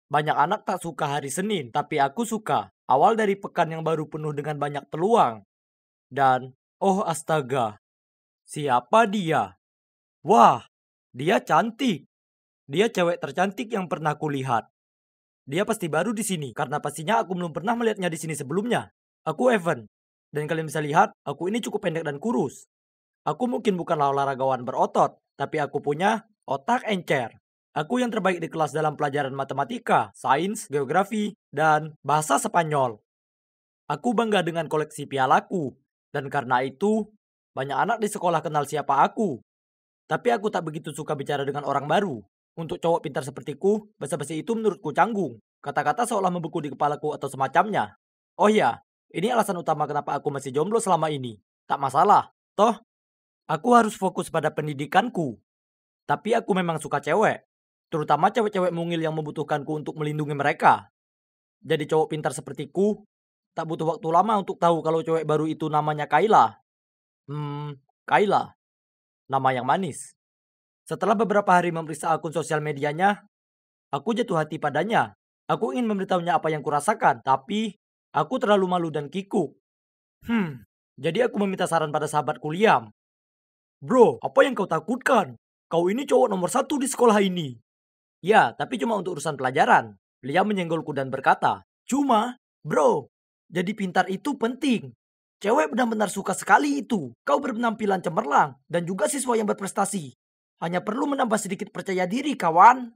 Banyak anak tak suka hari Senin, tapi aku suka. Awal dari pekan yang baru penuh dengan banyak peluang. Dan, oh astaga, siapa dia? Wah, dia cantik. Dia cewek tercantik yang pernah kulihat. Dia pasti baru di sini, karena pastinya aku belum pernah melihatnya di sini sebelumnya. Aku Evan, dan kalian bisa lihat, aku ini cukup pendek dan kurus. Aku mungkin bukanlah olahragawan berotot, tapi aku punya otak encer. Aku yang terbaik di kelas dalam pelajaran matematika, sains, geografi, dan bahasa Spanyol. Aku bangga dengan koleksi pialaku, dan karena itu, banyak anak di sekolah kenal siapa aku. Tapi aku tak begitu suka bicara dengan orang baru. Untuk cowok pintar sepertiku, basa-basi itu menurutku canggung. Kata-kata seolah membeku di kepalaku atau semacamnya. Oh ya, ini alasan utama kenapa aku masih jomblo selama ini. Tak masalah, toh aku harus fokus pada pendidikanku. Tapi aku memang suka cewek. Terutama cewek-cewek mungil yang membutuhkanku untuk melindungi mereka. Jadi cowok pintar sepertiku, tak butuh waktu lama untuk tahu kalau cewek baru itu namanya Kayla. Kayla, nama yang manis. Setelah beberapa hari memeriksa akun sosial medianya, aku jatuh hati padanya. Aku ingin memberitahunya apa yang kurasakan, tapi aku terlalu malu dan kikuk. Jadi aku meminta saran pada sahabatku Liam. Bro, apa yang kau takutkan? Kau ini cowok nomor satu di sekolah ini. Ya, tapi cuma untuk urusan pelajaran. Liam menyenggolku dan berkata, cuma, bro, jadi pintar itu penting. Cewek benar-benar suka sekali itu. Kau berpenampilan cemerlang dan juga siswa yang berprestasi. Hanya perlu menambah sedikit percaya diri, kawan.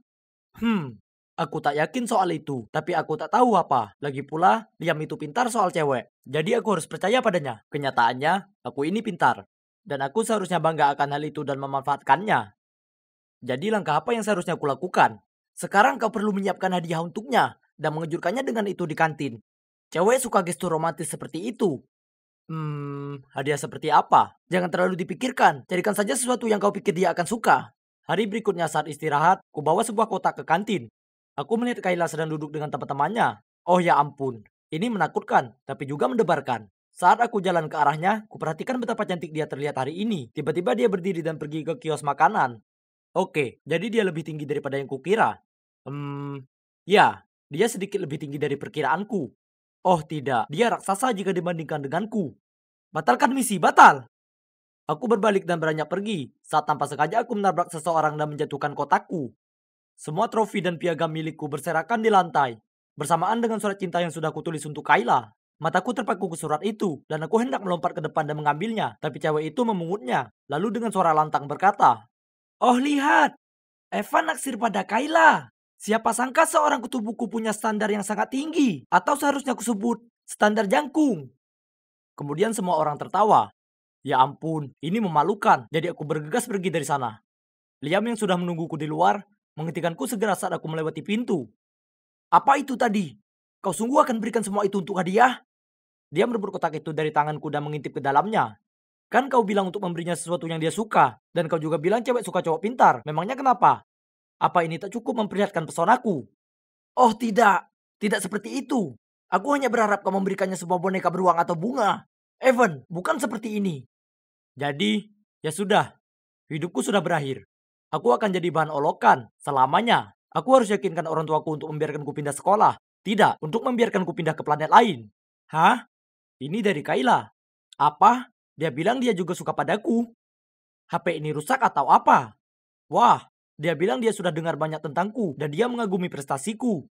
Aku tak yakin soal itu, tapi aku tak tahu apa. Lagi pula, Liam itu pintar soal cewek. Jadi aku harus percaya padanya. Kenyataannya, aku ini pintar. Dan aku seharusnya bangga akan hal itu dan memanfaatkannya. Jadi langkah apa yang seharusnya aku lakukan? Sekarang kau perlu menyiapkan hadiah untuknya dan mengejutkannya dengan itu di kantin. Cewek suka gestur romantis seperti itu. Hadiah seperti apa? Jangan terlalu dipikirkan. Carikan saja sesuatu yang kau pikir dia akan suka. Hari berikutnya saat istirahat, ku bawa sebuah kotak ke kantin. Aku melihat Kayla sedang duduk dengan teman-temannya. Oh ya ampun, ini menakutkan, tapi juga mendebarkan. Saat aku jalan ke arahnya, kuperhatikan betapa cantik dia terlihat hari ini. Tiba-tiba dia berdiri dan pergi ke kios makanan. Oke, jadi dia lebih tinggi daripada yang kukira. Ya, dia sedikit lebih tinggi dari perkiraanku. Oh tidak, dia raksasa jika dibandingkan denganku. Batalkan misi, batal! Aku berbalik dan beranjak pergi, saat tanpa sengaja aku menabrak seseorang dan menjatuhkan kotakku. Semua trofi dan piagam milikku berserakan di lantai, bersamaan dengan surat cinta yang sudah kutulis untuk Kayla. Mataku terpaku ke surat itu, dan aku hendak melompat ke depan dan mengambilnya, tapi cewek itu memungutnya, lalu dengan suara lantang berkata, oh lihat, Evan naksir pada Kayla. Siapa sangka seorang kutu buku punya standar yang sangat tinggi, atau seharusnya kusebut standar jangkung. Kemudian semua orang tertawa. Ya ampun, ini memalukan, jadi aku bergegas pergi dari sana. Liam yang sudah menungguku di luar, menghentikanku segera saat aku melewati pintu. Apa itu tadi? Kau sungguh akan berikan semua itu untuk hadiah? Dia merebut kotak itu dari tanganku dan mengintip ke dalamnya. Kan kau bilang untuk memberinya sesuatu yang dia suka, dan kau juga bilang cewek suka cowok pintar. Memangnya kenapa? Apa ini tak cukup memperlihatkan pesonaku? Oh tidak, tidak seperti itu. Aku hanya berharap kau memberikannya sebuah boneka beruang atau bunga. Evan, bukan seperti ini. Jadi, ya sudah, hidupku sudah berakhir. Aku akan jadi bahan olokan selamanya. Aku harus yakinkan orang tuaku untuk membiarkanku pindah sekolah. Tidak, untuk membiarkanku pindah ke planet lain. Hah? Ini dari Kayla. Apa? Dia bilang dia juga suka padaku. HP ini rusak atau apa? Wah, dia bilang dia sudah dengar banyak tentangku dan dia mengagumi prestasiku.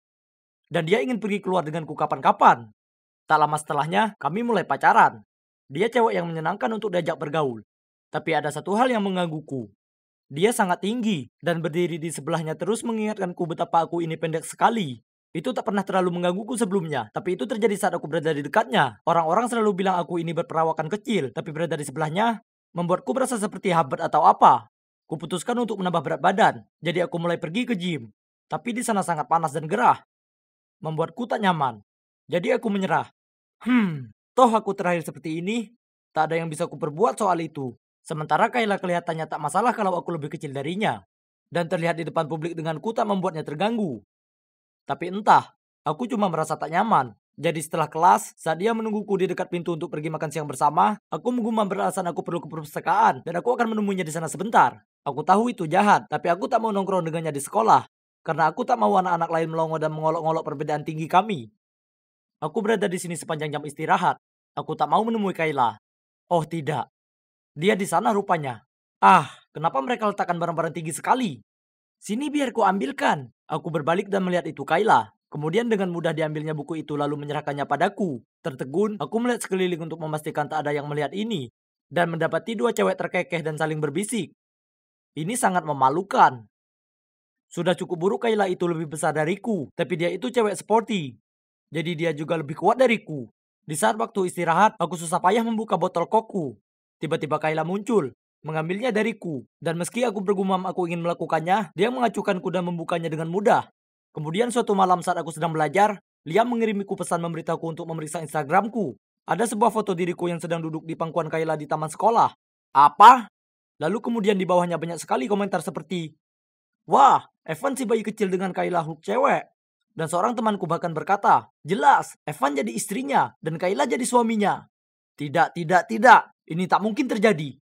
Dan dia ingin pergi keluar denganku kapan-kapan. Tak lama setelahnya, kami mulai pacaran. Dia cewek yang menyenangkan untuk diajak bergaul. Tapi ada satu hal yang menggangguku. Dia sangat tinggi dan berdiri di sebelahnya terus mengingatkanku betapa aku ini pendek sekali. Itu tak pernah terlalu menggangguku sebelumnya, tapi itu terjadi saat aku berada di dekatnya. Orang-orang selalu bilang aku ini berperawakan kecil, tapi berada di sebelahnya membuatku berasa seperti habat atau apa. Kuputuskan untuk menambah berat badan, jadi aku mulai pergi ke gym. Tapi di sana sangat panas dan gerah, membuatku tak nyaman. Jadi aku menyerah. Toh aku terakhir seperti ini, tak ada yang bisa kuperbuat soal itu. Sementara Kayla kelihatannya tak masalah kalau aku lebih kecil darinya. Dan terlihat di depan publik denganku tak membuatnya terganggu. Tapi entah, aku cuma merasa tak nyaman. Jadi setelah kelas, saat dia menungguku di dekat pintu untuk pergi makan siang bersama, aku menggumam beralasan aku perlu ke perpustakaan dan aku akan menemuinya di sana sebentar. Aku tahu itu jahat, tapi aku tak mau nongkrong dengannya di sekolah. karena aku tak mau anak-anak lain melongo dan mengolok-olok perbedaan tinggi kami. Aku berada di sini sepanjang jam istirahat. Aku tak mau menemui Kayla. Oh tidak, dia di sana rupanya. Ah, kenapa mereka letakkan barang-barang tinggi sekali? Sini biar ku ambilkan. Aku berbalik dan melihat itu Kayla. Kemudian dengan mudah diambilnya buku itu lalu menyerahkannya padaku. Tertegun, aku melihat sekeliling untuk memastikan tak ada yang melihat ini. Dan mendapati dua cewek terkekeh dan saling berbisik. Ini sangat memalukan. Sudah cukup buruk Kayla itu lebih besar dariku, tapi dia itu cewek sporty. Jadi dia juga lebih kuat dariku. Di saat waktu istirahat, aku susah payah membuka botol kokku. Tiba-tiba Kayla muncul, mengambilnya dariku. Dan meski aku bergumam aku ingin melakukannya, dia mengacuhkanku dan membukanya dengan mudah. Kemudian suatu malam saat aku sedang belajar, Liam mengirimiku pesan memberitahuku untuk memeriksa Instagramku. Ada sebuah foto diriku yang sedang duduk di pangkuan Kayla di taman sekolah. Apa? Lalu kemudian di bawahnya banyak sekali komentar seperti, "Wah, Evan si bayi kecil dengan Kayla Hook cewek." Dan seorang temanku bahkan berkata, "Jelas, Evan jadi istrinya dan Kayla jadi suaminya." Tidak, tidak, tidak. Ini tak mungkin terjadi.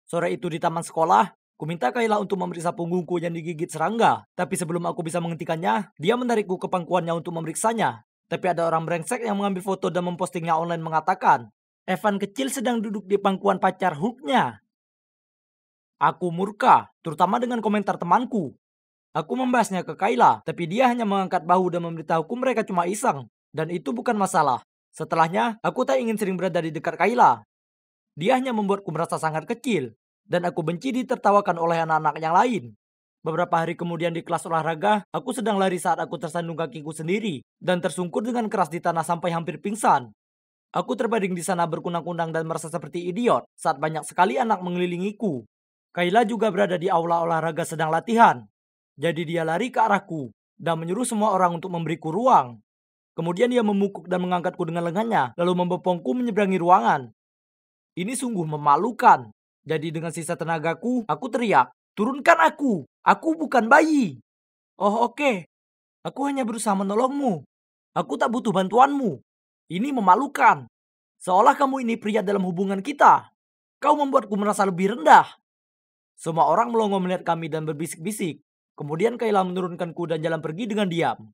Sore itu di taman sekolah, ku minta Kayla untuk memeriksa punggungku yang digigit serangga. Tapi sebelum aku bisa menghentikannya, dia menarikku ke pangkuannya untuk memeriksanya. Tapi ada orang brengsek yang mengambil foto dan mempostingnya online mengatakan, "Evan kecil sedang duduk di pangkuan pacar Hooknya." Aku murka, terutama dengan komentar temanku. Aku membahasnya ke Kayla, tapi dia hanya mengangkat bahu dan memberitahuku mereka cuma iseng. Dan itu bukan masalah. Setelahnya, aku tak ingin sering berada di dekat Kayla. Dia hanya membuatku merasa sangat kecil. Dan aku benci ditertawakan oleh anak-anak yang lain. Beberapa hari kemudian di kelas olahraga, aku sedang lari saat aku tersandung kakiku sendiri. Dan tersungkur dengan keras di tanah sampai hampir pingsan. Aku terbaring di sana berkunang-kunang dan merasa seperti idiot saat banyak sekali anak mengelilingiku. Kayla juga berada di aula olahraga sedang latihan. Jadi dia lari ke arahku dan menyuruh semua orang untuk memberiku ruang. Kemudian dia memukuk dan mengangkatku dengan lengannya, lalu membopongku menyeberangi ruangan. Ini sungguh memalukan. Jadi dengan sisa tenagaku, aku teriak, "Turunkan aku! Aku bukan bayi!" "Oh oke, aku hanya berusaha menolongmu. Aku tak butuh bantuanmu. Ini memalukan. Seolah kamu ini pria dalam hubungan kita. Kau membuatku merasa lebih rendah." Semua orang melongo melihat kami dan berbisik-bisik. Kemudian Kayla menurunkanku dan jalan pergi dengan diam.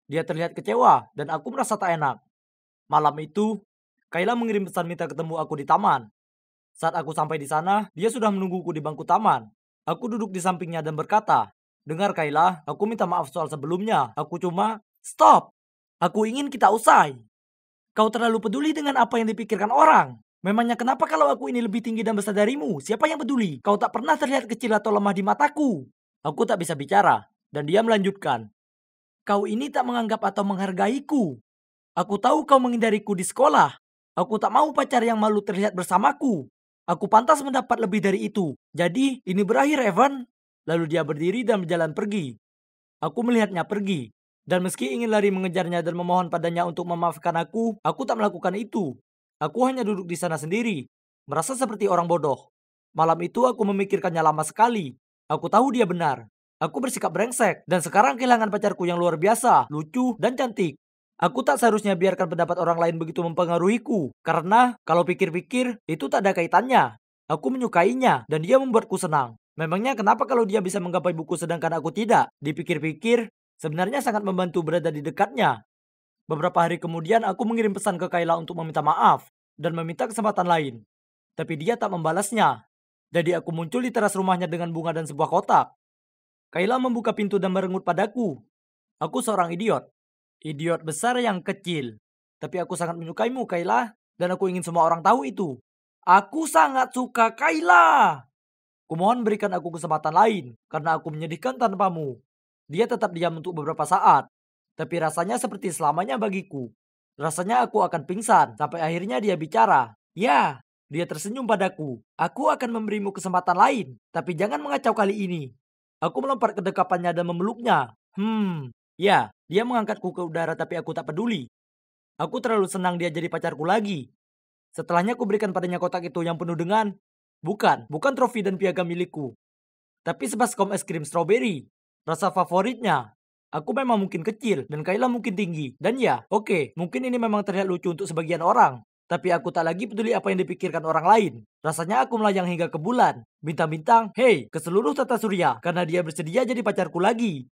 Dia terlihat kecewa dan aku merasa tak enak. Malam itu, Kayla mengirim pesan minta ketemu aku di taman. Saat aku sampai di sana, dia sudah menungguku di bangku taman. Aku duduk di sampingnya dan berkata, "Dengar Kayla, aku minta maaf soal sebelumnya. Aku cuma..." "Stop! Aku ingin kita usai. Kau terlalu peduli dengan apa yang dipikirkan orang. Memangnya kenapa kalau aku ini lebih tinggi dan besar darimu? Siapa yang peduli? Kau tak pernah terlihat kecil atau lemah di mataku." Aku tak bisa bicara, dan dia melanjutkan, "Kau ini tak menganggap atau menghargaiku. Aku tahu kau menghindariku di sekolah. Aku tak mau pacar yang malu terlihat bersamaku. Aku pantas mendapat lebih dari itu. Jadi, ini berakhir, Evan." Lalu dia berdiri dan berjalan pergi. Aku melihatnya pergi. Dan meski ingin lari mengejarnya dan memohon padanya untuk memaafkan aku tak melakukan itu. Aku hanya duduk di sana sendiri, merasa seperti orang bodoh. Malam itu aku memikirkannya lama sekali. Aku tahu dia benar. Aku bersikap brengsek, dan sekarang kehilangan pacarku yang luar biasa, lucu, dan cantik. Aku tak seharusnya biarkan pendapat orang lain begitu mempengaruhiku, karena kalau pikir-pikir, itu tak ada kaitannya. Aku menyukainya, dan dia membuatku senang. Memangnya kenapa kalau dia bisa menggapai buku sedangkan aku tidak? Dipikir-pikir, sebenarnya sangat membantu berada di dekatnya. Beberapa hari kemudian aku mengirim pesan ke Kayla untuk meminta maaf dan meminta kesempatan lain. Tapi dia tak membalasnya. Jadi aku muncul di teras rumahnya dengan bunga dan sebuah kotak. Kayla membuka pintu dan merengut padaku. Aku seorang idiot. Idiot besar yang kecil. Tapi aku sangat menyukaimu Kayla, dan aku ingin semua orang tahu itu. Aku sangat suka Kayla. Kumohon berikan aku kesempatan lain, karena aku menyedihkan tanpamu. Dia tetap diam untuk beberapa saat, tapi rasanya seperti selamanya bagiku. Rasanya aku akan pingsan, sampai akhirnya dia bicara. "Ya," dia tersenyum padaku. "Aku akan memberimu kesempatan lain, tapi jangan mengacau kali ini." Aku melompat ke dekapannya dan memeluknya. Ya, dia mengangkatku ke udara tapi aku tak peduli. Aku terlalu senang dia jadi pacarku lagi. Setelahnya aku berikan padanya kotak itu yang penuh dengan bukan trofi dan piagam milikku, tapi sebaskom es krim stroberi. Rasa favoritnya. Aku memang mungkin kecil dan Kayla mungkin tinggi. Dan ya, oke, mungkin ini memang terlihat lucu untuk sebagian orang. Tapi aku tak lagi peduli apa yang dipikirkan orang lain. Rasanya aku melayang hingga ke bulan, bintang-bintang, hei, ke seluruh tata surya. Karena dia bersedia jadi pacarku lagi.